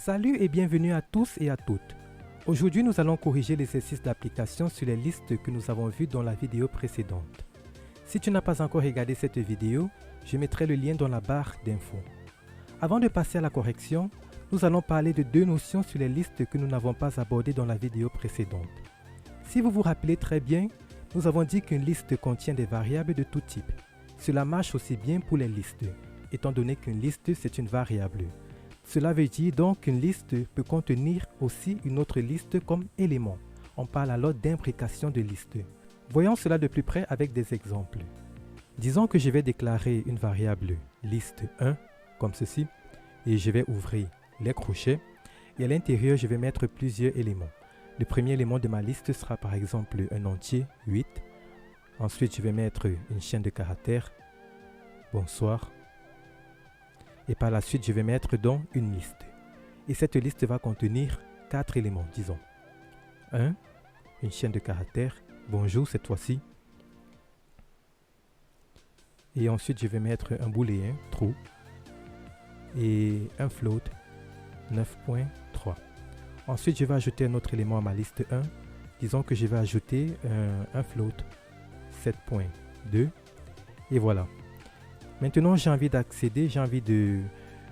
Salut et bienvenue à tous et à toutes. Aujourd'hui, nous allons corriger l'exercice d'application sur les listes que nous avons vues dans la vidéo précédente. Si tu n'as pas encore regardé cette vidéo, je mettrai le lien dans la barre d'infos. Avant de passer à la correction, nous allons parler de deux notions sur les listes que nous n'avons pas abordées dans la vidéo précédente. Si vous vous rappelez très bien, nous avons dit qu'une liste contient des variables de tout type. Cela marche aussi bien pour les listes, étant donné qu'une liste c'est une variable. Cela veut dire donc qu'une liste peut contenir aussi une autre liste comme élément. On parle alors d'imprécation de liste. Voyons cela de plus près avec des exemples. Disons que je vais déclarer une variable liste 1 comme ceci et je vais ouvrir les crochets et à l'intérieur je vais mettre plusieurs éléments. Le premier élément de ma liste sera par exemple un entier 8. Ensuite je vais mettre une chaîne de caractères bonsoir. Et par la suite, je vais mettre dans une liste. Et cette liste va contenir 4 éléments, disons. 1, une chaîne de caractères, bonjour cette fois-ci. Et ensuite, je vais mettre un booléen, true. Et un float, 9.3. Ensuite, je vais ajouter un autre élément à ma liste 1. Disons que je vais ajouter un float, 7.2. Et voilà. Maintenant, j'ai envie d'accéder, j'ai envie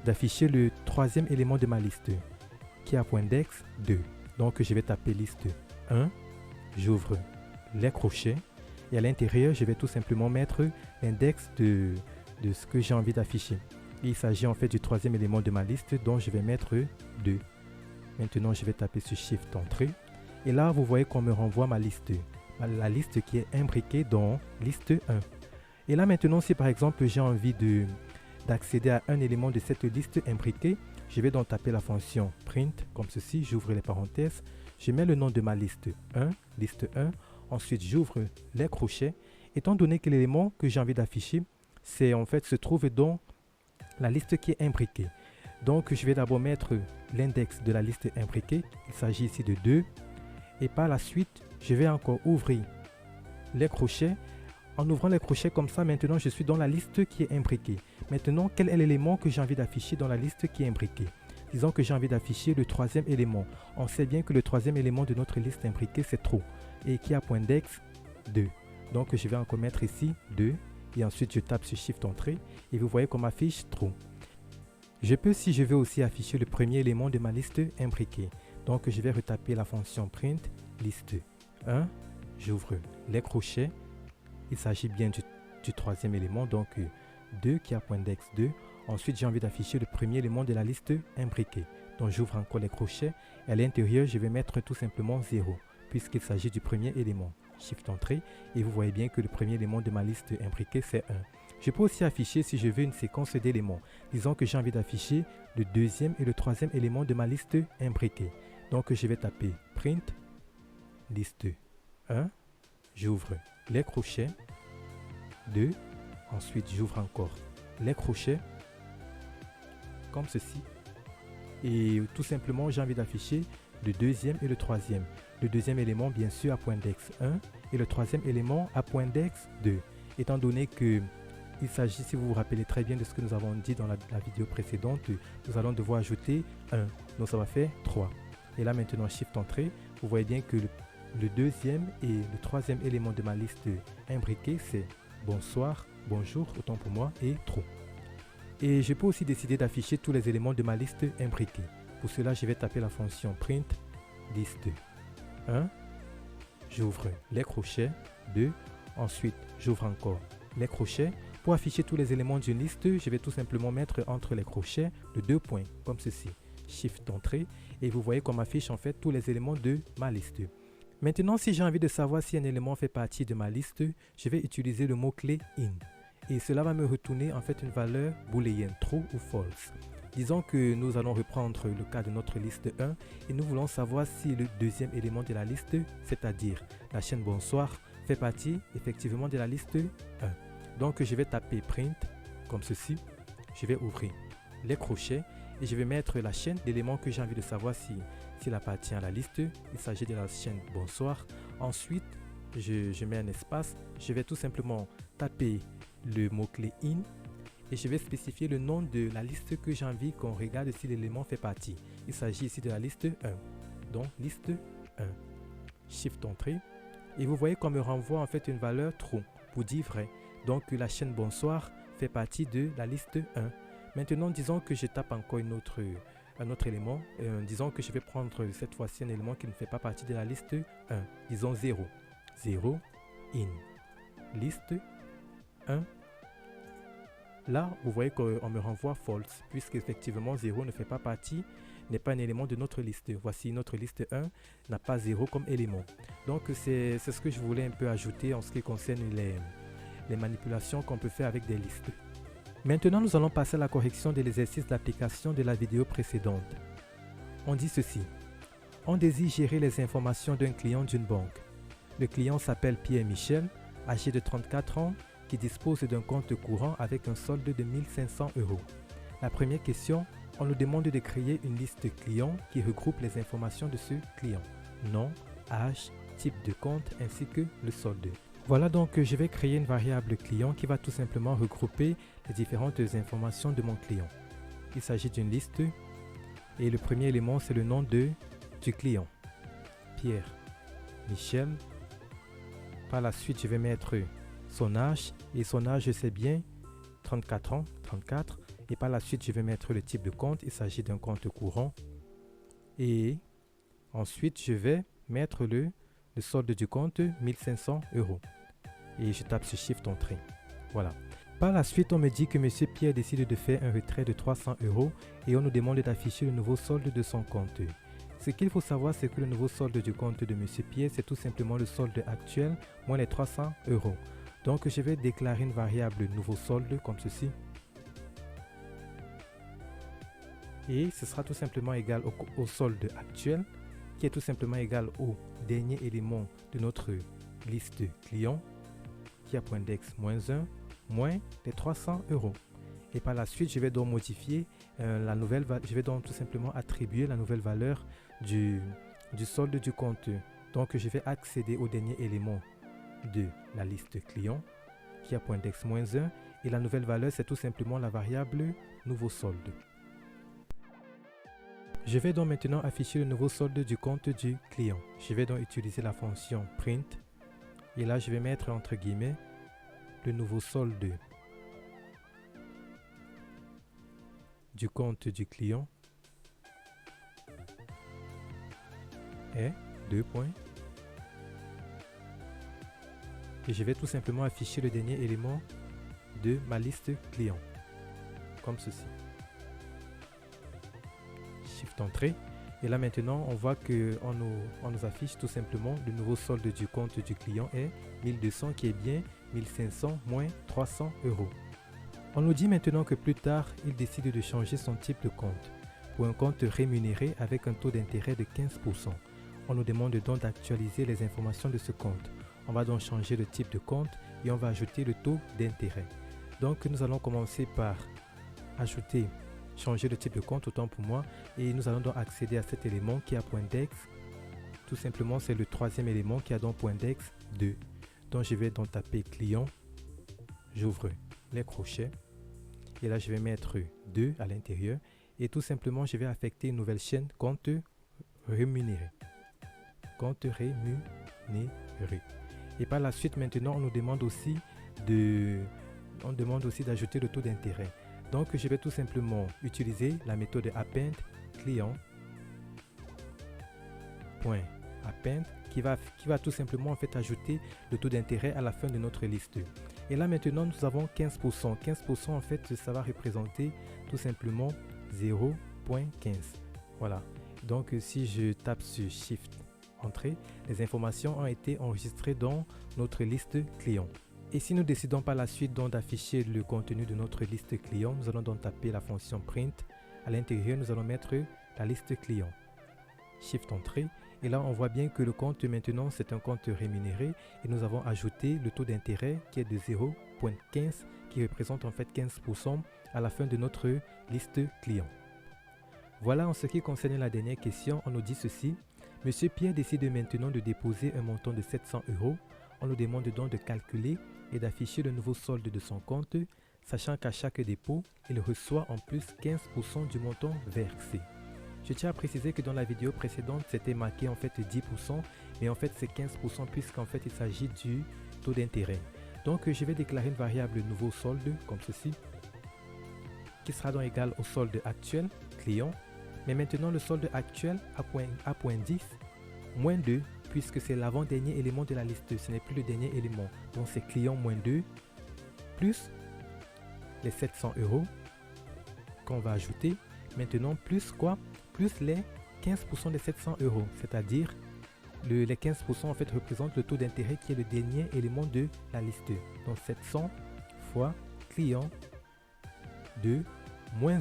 d'afficher le troisième élément de ma liste, qui a index 2. Donc, je vais taper liste 1, j'ouvre les crochets, et à l'intérieur, je vais tout simplement mettre l'index de ce que j'ai envie d'afficher. Il s'agit en fait du troisième élément de ma liste, dont je vais mettre 2. Maintenant, je vais taper sur Shift Entrée, et là, vous voyez qu'on me renvoie ma liste, la liste qui est imbriquée dans liste 1. Et là maintenant, si par exemple j'ai envie d'accéder à un élément de cette liste imbriquée, je vais donc taper la fonction print comme ceci, j'ouvre les parenthèses, je mets le nom de ma liste 1, liste 1, ensuite j'ouvre les crochets, étant donné que l'élément que j'ai envie d'afficher, se trouve dans la liste qui est imbriquée. Donc je vais d'abord mettre l'index de la liste imbriquée, il s'agit ici de 2, et par la suite, je vais encore ouvrir les crochets. En ouvrant les crochets comme ça, maintenant je suis dans la liste qui est imbriquée. Maintenant, quel est l'élément que j'ai envie d'afficher dans la liste qui est imbriquée? Disons que j'ai envie d'afficher le troisième élément. On sait bien que le troisième élément de notre liste imbriquée, c'est true et qui a index 2. Donc je vais encore mettre ici 2 et ensuite je tape sur Shift Entrée et vous voyez qu'on m'affiche true. Je peux, si je veux, aussi afficher le premier élément de ma liste imbriquée. Donc je vais retaper la fonction print liste 1. J'ouvre les crochets. Il s'agit bien du troisième élément, donc 2 qui a index 2. Ensuite, j'ai envie d'afficher le premier élément de la liste imbriquée. Donc, j'ouvre encore les crochets et à l'intérieur, je vais mettre tout simplement 0 puisqu'il s'agit du premier élément. Shift Entrée et vous voyez bien que le premier élément de ma liste imbriquée, c'est 1. Je peux aussi afficher, si je veux, une séquence d'éléments. Disons que j'ai envie d'afficher le deuxième et le troisième élément de ma liste imbriquée. Donc, je vais taper print liste 1. J'ouvre les crochets 2, ensuite j'ouvre encore les crochets comme ceci et tout simplement j'ai envie d'afficher le deuxième et le troisième. Le deuxième élément bien sûr à index 1 et le troisième élément à index 2, étant donné que il s'agit, si vous vous rappelez très bien de ce que nous avons dit dans la vidéo précédente, nous allons devoir ajouter 1, donc ça va faire 3. Et là maintenant Shift Entrée, vous voyez bien que le deuxième et le troisième élément de ma liste imbriquée, c'est bonsoir, bonjour, autant pour moi, et true. Et je peux aussi décider d'afficher tous les éléments de ma liste imbriquée. Pour cela, je vais taper la fonction print liste 1. J'ouvre les crochets 2. Ensuite, j'ouvre encore les crochets. Pour afficher tous les éléments d'une liste, je vais tout simplement mettre entre les crochets le 2 points, comme ceci. Shift Entrée. Et vous voyez qu'on m'affiche en fait tous les éléments de ma liste. Maintenant, si j'ai envie de savoir si un élément fait partie de ma liste, je vais utiliser le mot-clé in. Et cela va me retourner en fait une valeur booléenne, true ou false. Disons que nous allons reprendre le cas de notre liste 1 et nous voulons savoir si le deuxième élément de la liste, c'est-à-dire la chaîne bonsoir, fait partie effectivement de la liste 1. Donc je vais taper print comme ceci. Je vais ouvrir les crochets et je vais mettre la chaîne d'éléments que j'ai envie de savoir s'il appartient à la liste. Il s'agit de la chaîne bonsoir. Ensuite, je mets un espace. Je vais tout simplement taper le mot-clé in et je vais spécifier le nom de la liste que j'ai envie qu'on regarde si l'élément fait partie. Il s'agit ici de la liste 1. Donc liste 1. Shift entrée. Et vous voyez qu'on me renvoie en fait une valeur true pour dire vrai. Donc la chaîne bonsoir fait partie de la liste 1. Maintenant, disons que je tape encore un autre élément. Disons que je vais prendre cette fois-ci un élément qui ne fait pas partie de la liste 1. Disons 0. 0, in. Liste 1. Là, vous voyez qu'on me renvoie false, puisque effectivement 0 ne fait pas partie, n'est pas un élément de notre liste. Voici notre liste 1, n'a pas 0 comme élément. Donc c'est ce que je voulais un peu ajouter en ce qui concerne les manipulations qu'on peut faire avec des listes. Maintenant, nous allons passer à la correction de l'exercice d'application de la vidéo précédente. On dit ceci. On désire gérer les informations d'un client d'une banque. Le client s'appelle Pierre-Michel, âgé de 34 ans, qui dispose d'un compte courant avec un solde de 1500 €. La première question, on nous demande de créer une liste client qui regroupe les informations de ce client. Nom, âge, type de compte ainsi que le solde. Voilà donc je vais créer une variable client qui va tout simplement regrouper les différentes informations de mon client. Il s'agit d'une liste et le premier élément c'est le nom du client. Pierre, Michel. Par la suite je vais mettre son âge et son âge c'est bien 34 ans, 34. Et par la suite je vais mettre le type de compte, il s'agit d'un compte courant. Et ensuite je vais mettre le solde du compte 1500 €. Et je tape sur Shift entrée. Voilà. Par la suite, on me dit que M. Pierre décide de faire un retrait de 300 € et on nous demande d'afficher le nouveau solde de son compte. Ce qu'il faut savoir, c'est que le nouveau solde du compte de M. Pierre, c'est tout simplement le solde actuel moins les 300 €. Donc, je vais déclarer une variable nouveau solde comme ceci. Et ce sera tout simplement égal au solde actuel, qui est tout simplement égal au dernier élément de notre liste client, qui a point d'index -1, moins les 300 €. Et par la suite, je vais donc modifier je vais donc tout simplement attribuer la nouvelle valeur du solde du compte. Donc, je vais accéder au dernier élément de la liste client, qui a point d'index -1, et la nouvelle valeur, c'est tout simplement la variable nouveau solde. Je vais donc maintenant afficher le nouveau solde du compte du client. Je vais donc utiliser la fonction print. Et là, je vais mettre entre guillemets le nouveau solde du compte du client est 2 points. Et je vais tout simplement afficher le dernier élément de ma liste client, comme ceci. Shift entrée. Et là maintenant, on voit qu'on nous affiche tout simplement le nouveau solde du compte du client est 1200 qui est bien 1500 moins 300 €. On nous dit maintenant que plus tard, il décide de changer son type de compte pour un compte rémunéré avec un taux d'intérêt de 15%. On nous demande donc d'actualiser les informations de ce compte. On va donc changer le type de compte et on va ajouter le taux d'intérêt. Donc nous allons commencer par changer le type de compte, autant pour moi, et nous allons donc accéder à cet élément qui a point d'index. Tout simplement, c'est le troisième élément qui a donc point d'index 2. Donc je vais donc taper client, j'ouvre les crochets et là je vais mettre 2 à l'intérieur et tout simplement je vais affecter une nouvelle chaîne compte rémunéré. Compte rémunéré. Et par la suite maintenant on nous demande aussi d'ajouter le taux d'intérêt. Donc je vais tout simplement utiliser la méthode append client .append qui va tout simplement en fait ajouter le taux d'intérêt à la fin de notre liste. Et là maintenant nous avons 15%. 15% en fait ça va représenter tout simplement 0.15. Voilà. Donc si je tape sur Shift entrée, les informations ont été enregistrées dans notre liste client. Et si nous décidons par la suite donc d'afficher le contenu de notre liste client, nous allons donc taper la fonction print. À l'intérieur, nous allons mettre la liste client. Shift entrée. Et là, on voit bien que le compte maintenant, c'est un compte rémunéré. Et nous avons ajouté le taux d'intérêt qui est de 0.15 qui représente en fait 15% à la fin de notre liste client. Voilà en ce qui concerne la dernière question, on nous dit ceci. Monsieur Pierre décide maintenant de déposer un montant de 700 €. On nous demande donc de calculer et d'afficher le nouveau solde de son compte. sachant qu'à chaque dépôt, il reçoit en plus 15% du montant versé. Je tiens à préciser que dans la vidéo précédente, c'était marqué en fait 10%, mais en fait c'est 15% puisqu'en fait il s'agit du taux d'intérêt. Donc je vais déclarer une variable nouveau solde comme ceci, qui sera donc égal au solde actuel client. Mais maintenant le solde actuel à point 10 moins 2, puisque c'est l'avant-dernier élément de la liste, ce n'est plus le dernier élément. Donc c'est client moins 2 plus les 700 € qu'on va ajouter. Maintenant plus quoi? Plus les 15% des 700 €, c'est-à-dire les 15% en fait représentent le taux d'intérêt qui est le dernier élément de la liste. Donc 700 fois client 2 moins 1,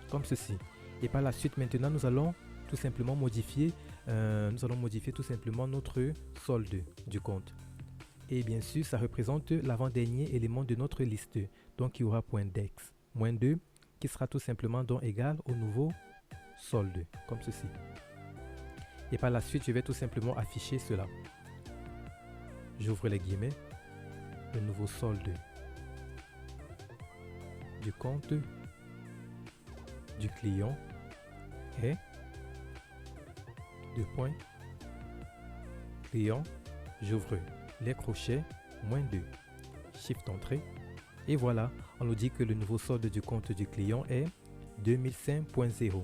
comme ceci. Et par la suite maintenant nous allons tout simplement modifier tout simplement notre solde du compte. Et bien sûr ça représente l'avant-dernier élément de notre liste. Donc il y aura point dex moins 2 qui sera tout simplement donc égal au nouveau solde comme ceci. Et par la suite je vais tout simplement afficher cela. J'ouvre les guillemets. Le nouveau solde du compte du client est client, j'ouvre les crochets moins 2, shift entrée, et voilà, on nous dit que le nouveau solde du compte du client est 2005.0.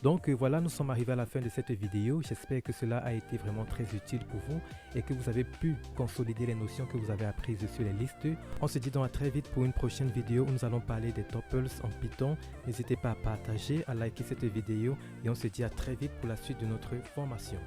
Donc voilà, nous sommes arrivés à la fin de cette vidéo. J'espère que cela a été vraiment très utile pour vous et que vous avez pu consolider les notions que vous avez apprises sur les listes. On se dit donc à très vite pour une prochaine vidéo où nous allons parler des tuples en Python. N'hésitez pas à partager, à liker cette vidéo et on se dit à très vite pour la suite de notre formation.